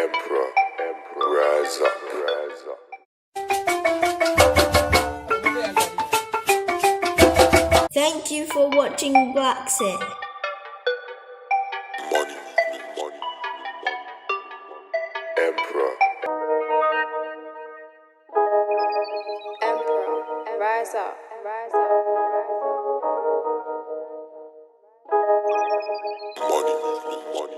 Emperor, rise up, rise up. Thank you for watching BlaXit. Money, money, Emperor. Emperor, rise up, rise up, Money, money.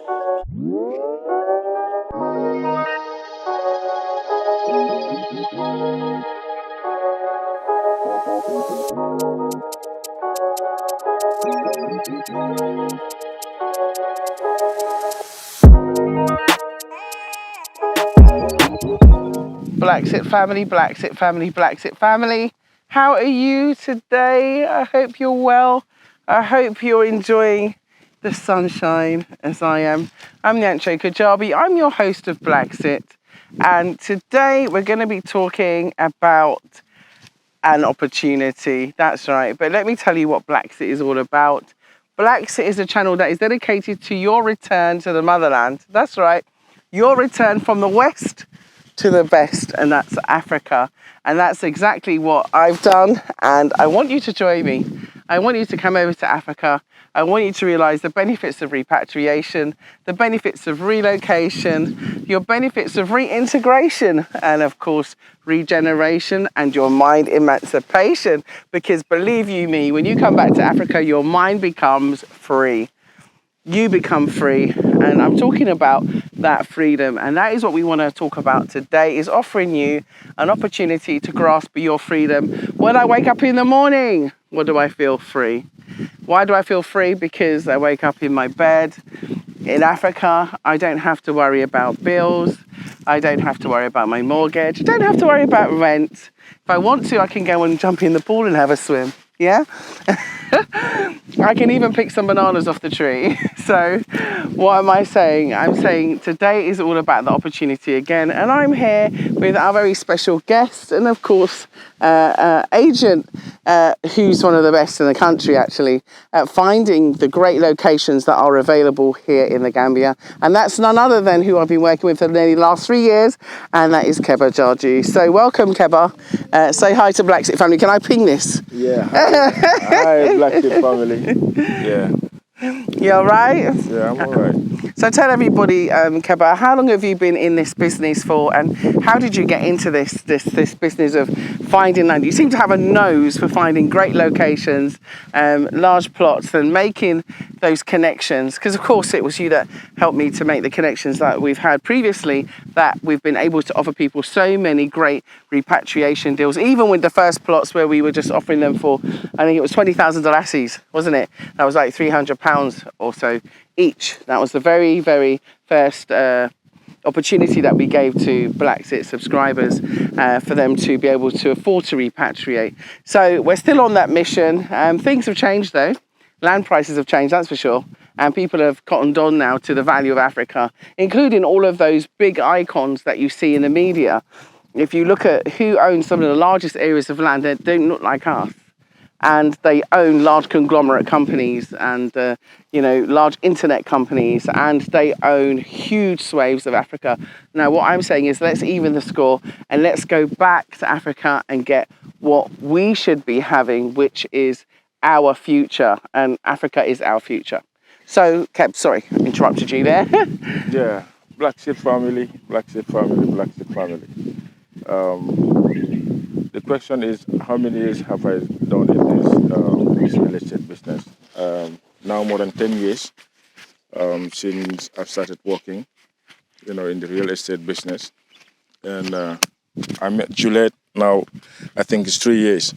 BlaXit family, BlaXit family, BlaXit family. How are you today? I hope you're well. I hope you're enjoying the sunshine as I am. I'm Nyancho Kajabi. I'm your host of BlaXit. And today we're going to be talking about an opportunity. That's right. But let me tell you what BlaXit is all about. BlaXit is a channel that is dedicated to your return to the motherland. That's right. Your return from the West to the best, and that's Africa. And that's exactly what I've done. And I want you to join me. I want you to come over to Africa. I want you to realize the benefits of repatriation, the benefits of relocation, your benefits of reintegration, and of course, regeneration and your mind emancipation. Because believe you me, when you come back to Africa, your mind becomes free. You become free, and I'm talking about that freedom, and that is what we want to talk about today, is offering you an opportunity to grasp your freedom. When I wake up in the morning, what do I feel? Free. Why do I feel free? Because I wake up in my bed. In Africa, I don't have to worry about bills. I don't have to worry about my mortgage. I don't have to worry about rent. If I want to, I can go and jump in the pool and have a swim. Yeah? I can even pick some bananas off the tree. So what am I saying? I'm saying today is all about the opportunity again. And I'm here with our very special guest and, of course, agent who's one of the best in the country, actually, at finding the great locations that are available here in the Gambia. And that's none other than who I've been working with for nearly the last 3 years, and that is Keba Jarju. So welcome, Keba. Say hi to BlaXit family. Can I ping this? Yeah, hi BlaXit family. Yeah. You all right? Yeah, I'm all right. So tell everybody, Keba, how long have you been in this business for, and how did you get into this business of finding land? You seem to have a nose for finding great locations, large plots, and making those connections. Because of course it was you that helped me to make the connections that we've had previously, that we've been able to offer people so many great repatriation deals, even with the first plots where we were just offering them for, I think it was 20,000 dollars, wasn't it? That was like £300 or so each. That was the very, very first opportunity that we gave to BlaXit subscribers for them to be able to afford to repatriate. So we're still on that mission. Things have changed though. Land prices have changed, that's for sure. And people have cottoned on now to the value of Africa, including all of those big icons that you see in the media. If you look at who owns some of the largest areas of land, they don't look like us. And they own large conglomerate companies and, large internet companies, and they own huge swathes of Africa. Now, what I'm saying is let's even the score and let's go back to Africa and get what we should be having, which is our future, and Africa is our future. So, Keb, sorry, I interrupted you there. Yeah, BlaXit family, BlaXit family, BlaXit family. The question is, how many years have I done in this real estate business? Now more than 10 years since I've started working, in the real estate business. And I met Juliet now, I think it's 3 years.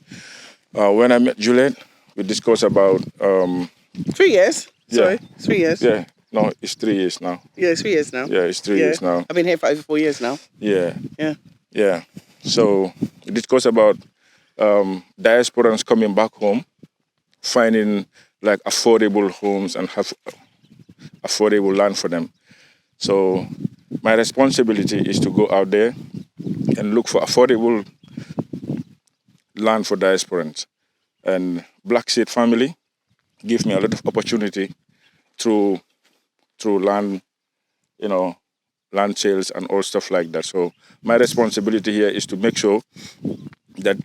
When I met Juliet, we discussed about... 3 years? Sorry, yeah. 3 years? Yeah, no, it's 3 years now. Yeah, it's 3 years now. Yeah, it's 3 years now. I've been here for over 4 years now. Yeah. Yeah. Yeah. So we discussed about diasporans coming back home, finding like affordable homes and have affordable land for them. So my responsibility is to go out there and look for affordable land for diasporans. And BlaXit family give me a lot of opportunity through land, land sales and all stuff like that. So my responsibility here is to make sure that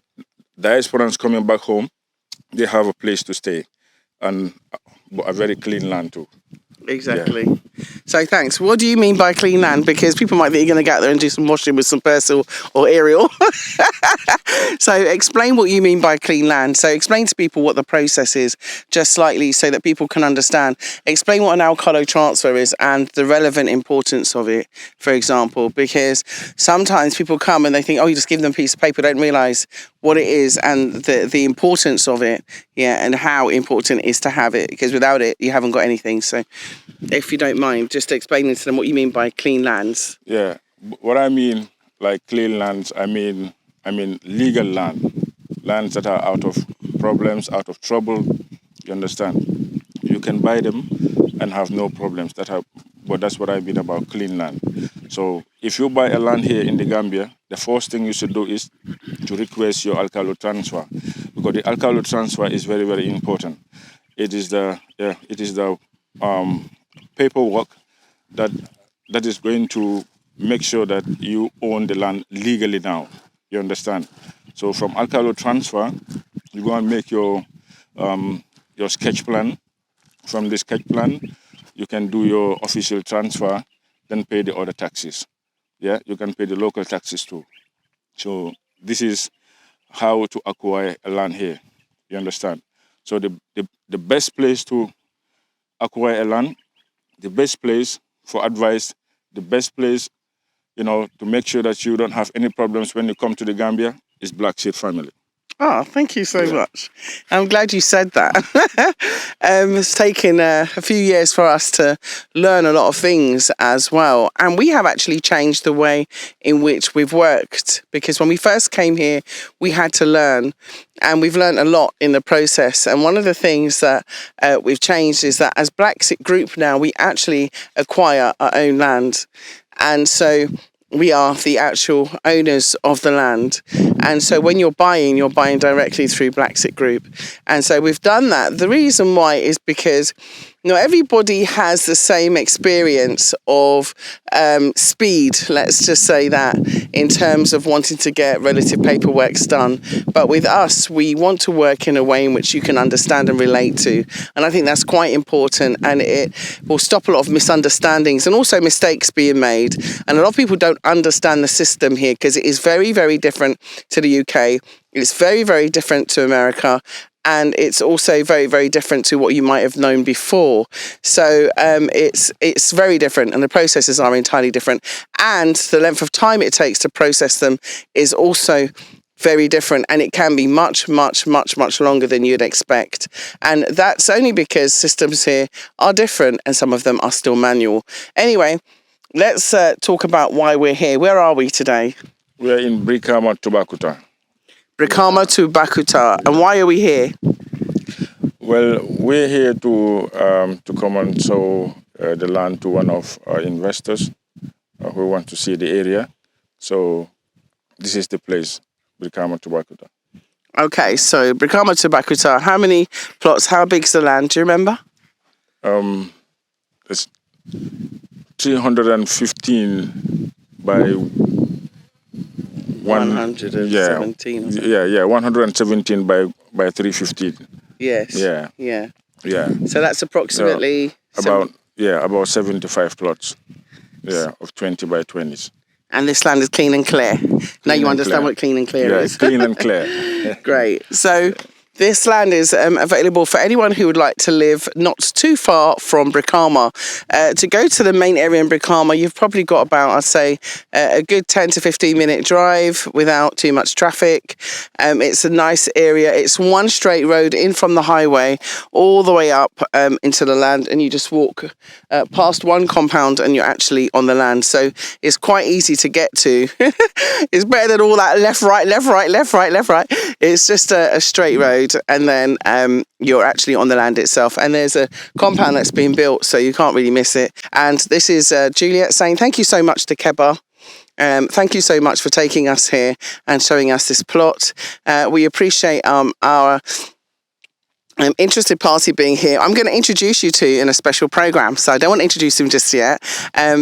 diasporans coming back home, they have a place to stay and a very clean land too. Exactly. So thanks. What do you mean by clean land? Because people might think you're going to go out there and do some washing with some Persil or Ariel. So explain what you mean by clean land. So explain to people what the process is, just slightly, so that people can understand. Explain what an alcalo transfer is and the relevant importance of it, for example, because sometimes people come and they think, oh, you just give them a piece of paper, don't realise what it is and the importance of it, and how important it is to have it, because without it, you haven't got anything. So if you don't mind, just explaining to them what you mean by clean lands. Yeah, what I mean, like clean lands, I mean legal lands that are out of problems, out of trouble. You understand? You can buy them and have no problems. But that's what I mean about clean land. So if you buy a land here in the Gambia, the first thing you should do is to request your alcalo transfer, because the alcalo transfer is very, very important. It is the paperwork that is going to make sure that you own the land legally now. You understand? So from alcalo transfer, you go and make your sketch plan. From the sketch plan, you can do your official transfer, then pay the other taxes. Yeah, you can pay the local taxes too. So this is how to acquire a land here. You understand? So the best place to acquire a land, the best place for advice, the best place, to make sure that you don't have any problems when you come to the Gambia is BlaXit Family. Oh, thank you so much. I'm glad you said that. It's taken a few years for us to learn a lot of things as well. And we have actually changed the way in which we've worked, because when we first came here, we had to learn, and we've learned a lot in the process. And one of the things that we've changed is that as BlaXit Group now, we actually acquire our own land. And so we are the actual owners of the land. And so when you're buying directly through BlaXit Group. And so we've done that. The reason why is because not everybody has the same experience of speed, let's just say that, in terms of wanting to get relative paperwork done. But with us, we want to work in a way in which you can understand and relate to. And I think that's quite important, and it will stop a lot of misunderstandings and also mistakes being made. And a lot of people don't understand the system here because it is very, very different to the UK. It's very, very different to America. And it's also very, very different to what you might have known before. So it's very different, and the processes are entirely different. And the length of time it takes to process them is also very different, and it can be much, much, much, much longer than you'd expect. And that's only because systems here are different, and some of them are still manual. Anyway, let's talk about why we're here. Where are we today? We're in Brikama, Tobakuta. Brikama to Bakuta. And why are we here? Well, we're here to come and sell the land to one of our investors who want to see the area. So this is the place, Brikama to Bakuta. Okay, so Brikama to Bakuta. How many plots? How big's the land? Do you remember? It's 315 by 117. Yeah, 117 by 315. Yes. Yeah. So that's approximately about 75 plots. Yeah, of 20 by 20s. And this land is clean and clear. Now you understand what clean and clear is. Clean and clear. Great. So this land is available for anyone who would like to live not too far from Brikama. To go to the main area in Brikama, you've probably got about, I'd say, a good 10 to 15 minute drive without too much traffic. It's a nice area. It's one straight road in from the highway all the way up into the land, and you just walk past one compound and you're actually on the land. So it's quite easy to get to. It's better than all that left, right, left, right, left, right, left, right. It's just a straight road. And then you're actually on the land itself, and there's a compound that's been built, so you can't really miss it. And this is Juliet saying thank you so much to Keba. Thank you so much for taking us here and showing us this plot. We appreciate our interested party being here, I'm going to introduce you to in a special program. So I don't want to introduce him just yet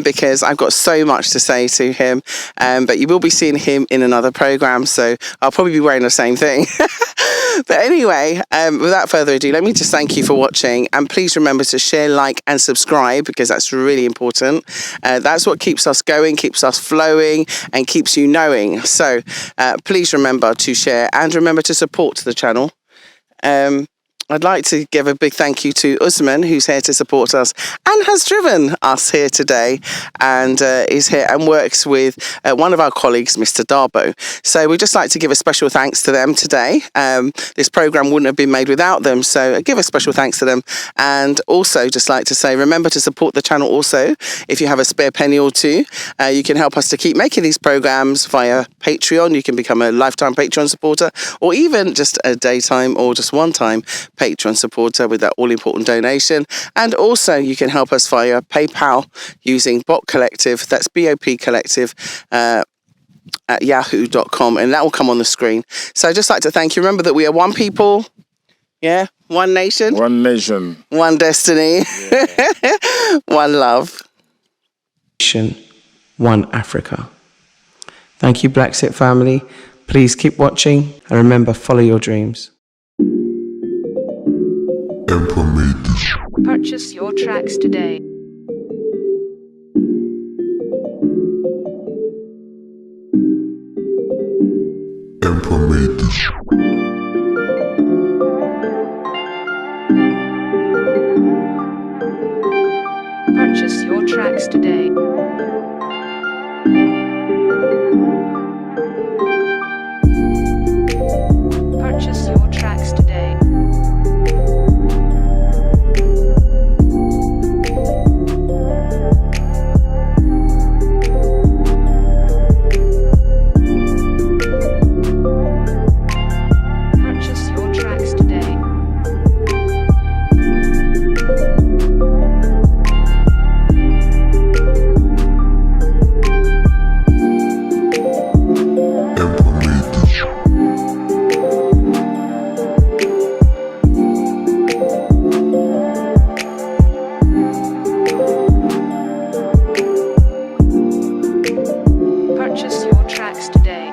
because I've got so much to say to him. But you will be seeing him in another program. So I'll probably be wearing the same thing. But anyway, without further ado, let me just thank you for watching. And please remember to share, like and subscribe because that's really important. That's what keeps us going, keeps us flowing and keeps you knowing. So please remember to share and remember to support the channel. I'd like to give a big thank you to Usman, who's here to support us and has driven us here today and is here and works with one of our colleagues, Mr. Darbo. So we'd just like to give a special thanks to them today. This programme wouldn't have been made without them, so give a special thanks to them. And also just like to say, remember to support the channel also. If you have a spare penny or two, you can help us to keep making these programmes via Patreon. You can become a lifetime Patreon supporter or even just a daytime or just one-time Patreon supporter with that all-important donation. And also you can help us via PayPal using Bot Collective, that's BOP Collective, at yahoo.com, and that will come on the screen. So I'd just like to thank you. Remember that we are one people, yeah, one nation. One nation. One destiny. Yeah. One love. One Africa. Thank you, BlaXit family. Please keep watching and remember, follow your dreams. Emperor made this. Purchase your tracks today. Emperor made this. Purchase your tracks today. Purchase your tracks today. Purchase your tracks today. Emperor made this. Purchase your tracks today.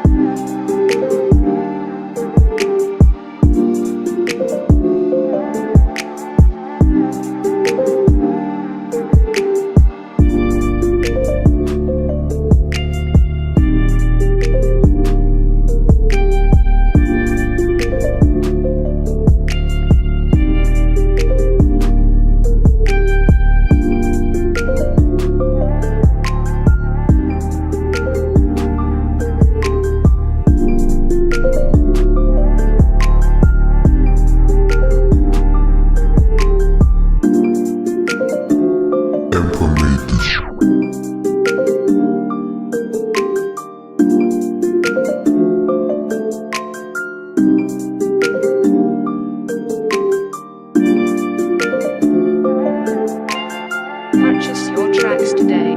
Emperor made this. Purchase your tracks today.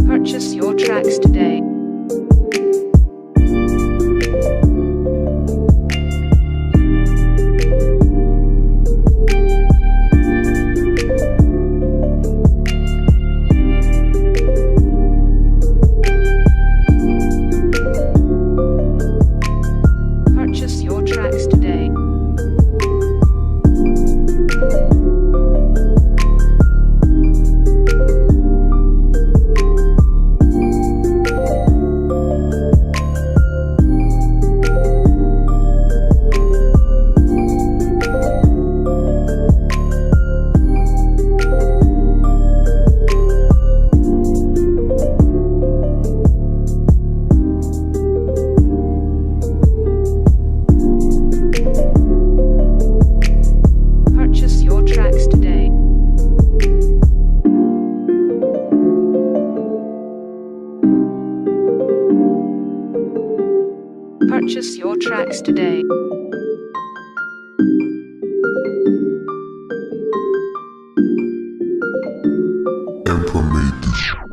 Purchase your tracks today. Purchase your tracks today. Purchase your tracks today. Informatisch.